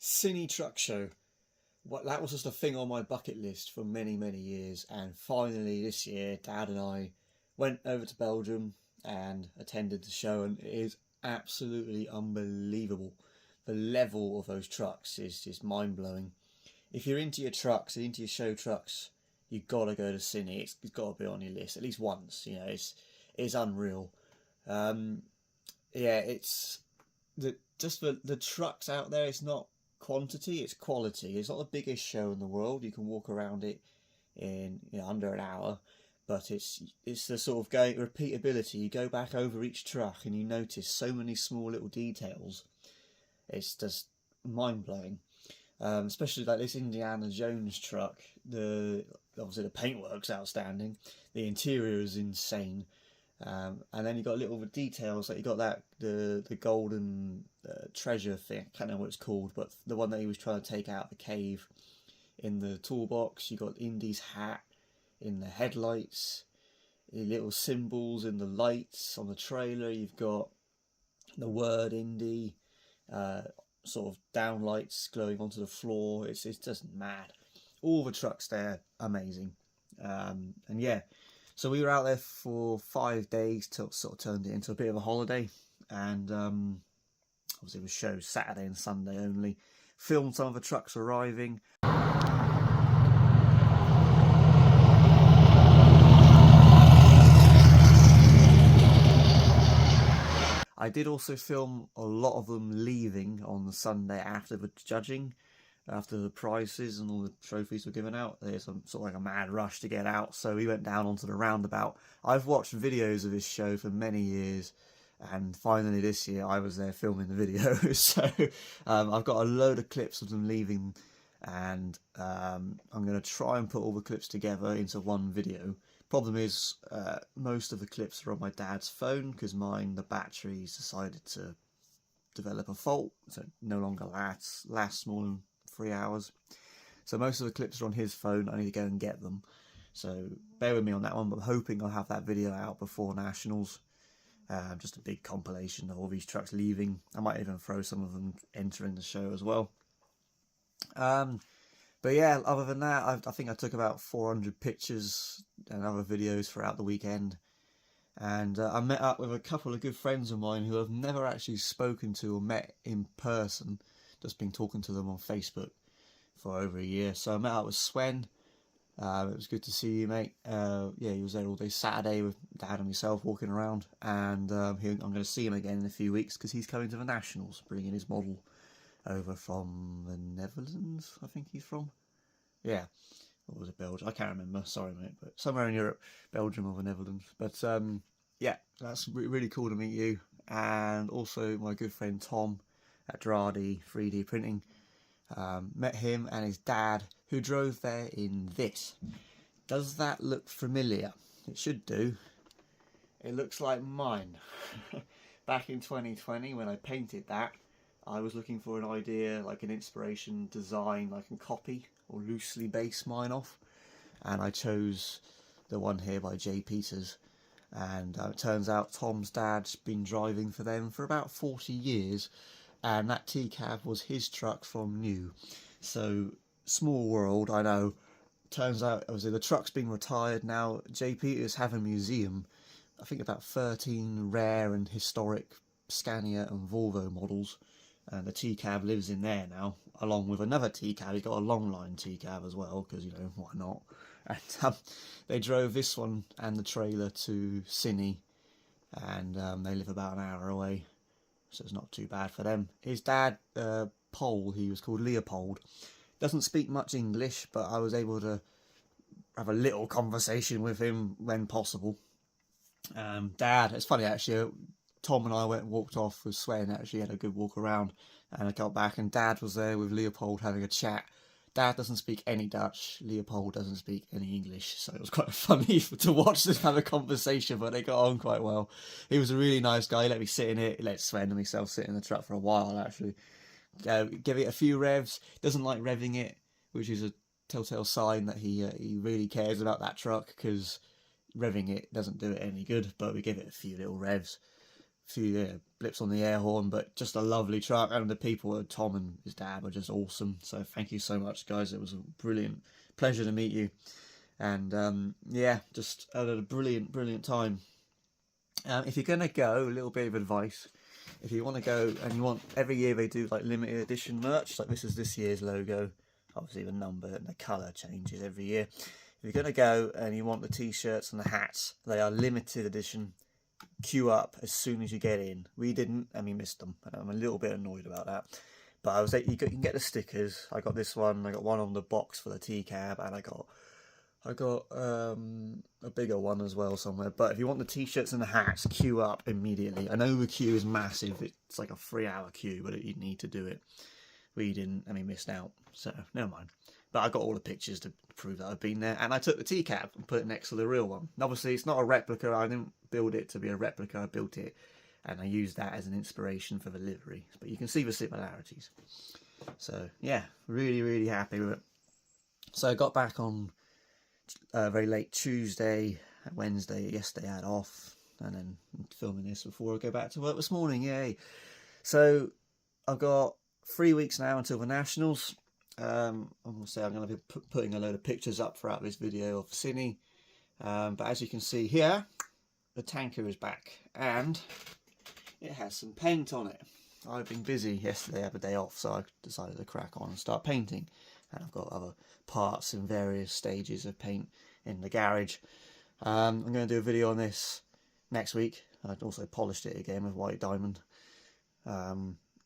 Ciney Truck Show. What that was just a thing on my bucket list for many, many years, and finally this year, Dad and I went over to Belgium and attended the show, and it is absolutely unbelievable. The level of those trucks is just mind blowing. If you're into your trucks, into your show trucks, you've got to go to Ciney. It's got to be on your list at least once. You know, it's unreal. Um, yeah, it's the trucks out there. It's not quantity, it's quality. It's not the biggest show in the world. You can walk around it in under an hour, but it's the sort of going repeatability. You go back over each truck and you notice so many small little details. It's just mind blowing. Especially like this Indiana Jones truck. Obviously the paintwork's outstanding. The interior is insane. And then you got little details, like you got the golden treasure thing. I can't know what it's called, but the one that he was trying to take out the cave in the toolbox. You got Indy's hat in the headlights, the little symbols in the lights on the trailer. You've got the word Indy, sort of downlights glowing onto the floor. It's just mad. All the trucks there, amazing. And yeah. So we were out there for 5 days till sort of turned it into a bit of a holiday, and obviously it was shows Saturday and Sunday only. Filmed some of the trucks arriving. I did also film a lot of them leaving on the Sunday after the judging. After the prizes and all the trophies were given out, there's some sort of like a mad rush to get out, so we went down onto the roundabout. I've watched videos of this show for many years, and finally this year I was there filming the video. So I've got a load of clips of them leaving, and I'm going to try and put all the clips together into one video. Problem is, most of the clips are on my dad's phone, because mine, the battery's decided to develop a fault, so it no longer lasts more than 3 hours. So most of the clips are on his phone. I need to go and get them. So bear with me on that one, but I'm hoping I'll have that video out before Nationals. Just a big compilation of all these trucks leaving. I might even throw some of them entering the show as well. But yeah, other than that, I think I took about 400 pictures and other videos throughout the weekend. And I met up with a couple of good friends of mine who I've never actually spoken to or met in person. Just been talking to them on Facebook for over a year. So I met up with Sven. It was good to see you, mate. Yeah, he was there all day Saturday with Dad and myself walking around. And I'm going to see him again in a few weeks because he's coming to the Nationals, bringing his model over from the Netherlands, I think he's from. Yeah, or was it Belgium? I can't remember. Sorry, mate. But somewhere in Europe, Belgium or the Netherlands. But yeah, that's really cool to meet you. And also my good friend Tom at Dradi 3D Printing. Met him and his dad, who drove there in this. Does that look familiar? It should do. It looks like mine. Back in 2020 when I painted that, I was looking for an idea, like an inspiration design I can copy or loosely base mine off, and I chose the one here by J. Peters. And it turns out Tom's dad's been driving for them for about 40 years, and that T-cab was his truck from new. So, small world, I know. Turns out, obviously, the truck's been retired now. J. Peters have a museum, I think about 13 rare and historic Scania and Volvo models. And the T-cab lives in there now, along with another T-cab. He's got a long line T-cab as well, because, you know, why not? And they drove this one and the trailer to Ciney, and they live about an hour away, so it's not too bad for them. His dad, Pole, he was called Leopold, doesn't speak much English, but I was able to have a little conversation with him when possible. Dad, it's funny actually, Tom and I went and walked off with Sven, actually had a good walk around, and I got back and Dad was there with Leopold having a chat. Dad doesn't speak any Dutch, Leopold doesn't speak any English, so it was quite funny to watch them have a conversation, but they got on quite well. He was a really nice guy. He let me sit in it, he let Sven and myself sit in the truck for a while actually. Give it a few revs. Doesn't like revving it, which is a telltale sign that he really cares about that truck, because revving it doesn't do it any good, but we give it a few little revs. Few blips on the air horn, but just a lovely truck, and the people, Tom and his dad, were just awesome. So thank you so much, guys. It was a brilliant pleasure to meet you, and yeah, just had a brilliant time. If you're gonna go, a little bit of advice: if you want to go and you want, every year they do like limited edition merch, like this is this year's logo. Obviously the number and the colour changes every year. If you're gonna go and you want the t-shirts and the hats, they are limited edition. Queue up as soon as you get in. We didn't, and we missed them, and I'm a little bit annoyed about that. But I was like, you can get the stickers. I got this one. I got one on the box for the T cab, and I got a bigger one as well somewhere. But if you want the t-shirts and the hats, queue up immediately. I know the queue is massive. It's like a 3-hour queue, but you need to do it. We didn't, and we missed out. So never mind. But I got all the pictures to prove that I've been there, and I took the T cab and put it next to the real one. And obviously, it's not a replica. I didn't build it to be a replica. I built it, and I used that as an inspiration for the livery. But you can see the similarities. So yeah, really happy with it. So I got back on very late Tuesday, Wednesday. Yesterday I had off, and then filming this before I go back to work this morning. Yay! So I've got 3 weeks now until the Nationals. I'm going to be putting a load of pictures up throughout this video of Ciney. But as you can see here, the tanker is back and it has some paint on it. I've been busy yesterday, I had a day off, so I decided to crack on and start painting. And I've got other parts in various stages of paint in the garage. I'm going to do a video on this next week. I've also polished it again with white diamond.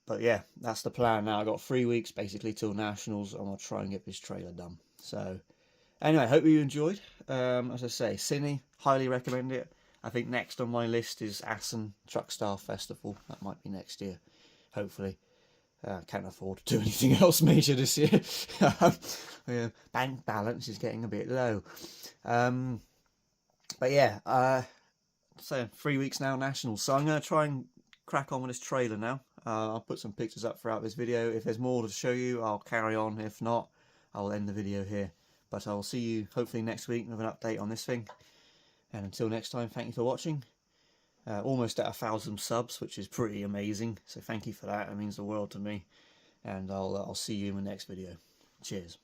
But yeah, that's the plan now. I've got 3 weeks basically till Nationals, and I'll try and get this trailer done. So anyway, hope you enjoyed. As I say, Ciney, highly recommend it. I think next on my list is Assen Truck Star Festival. That might be next year, hopefully. Can't afford to do anything else major this year. Yeah, bank balance is getting a bit low. But yeah, so 3 weeks now, Nationals. So I'm going to try and crack on with this trailer now. I'll put some pictures up throughout this video. If there's more to show you, I'll carry on. If not, I'll end the video here. But I'll see you hopefully next week with an update on this thing. And until next time, thank you for watching. Almost at 1,000 subs, which is pretty amazing. So thank you for that. It means the world to me. And I'll see you in the next video. Cheers.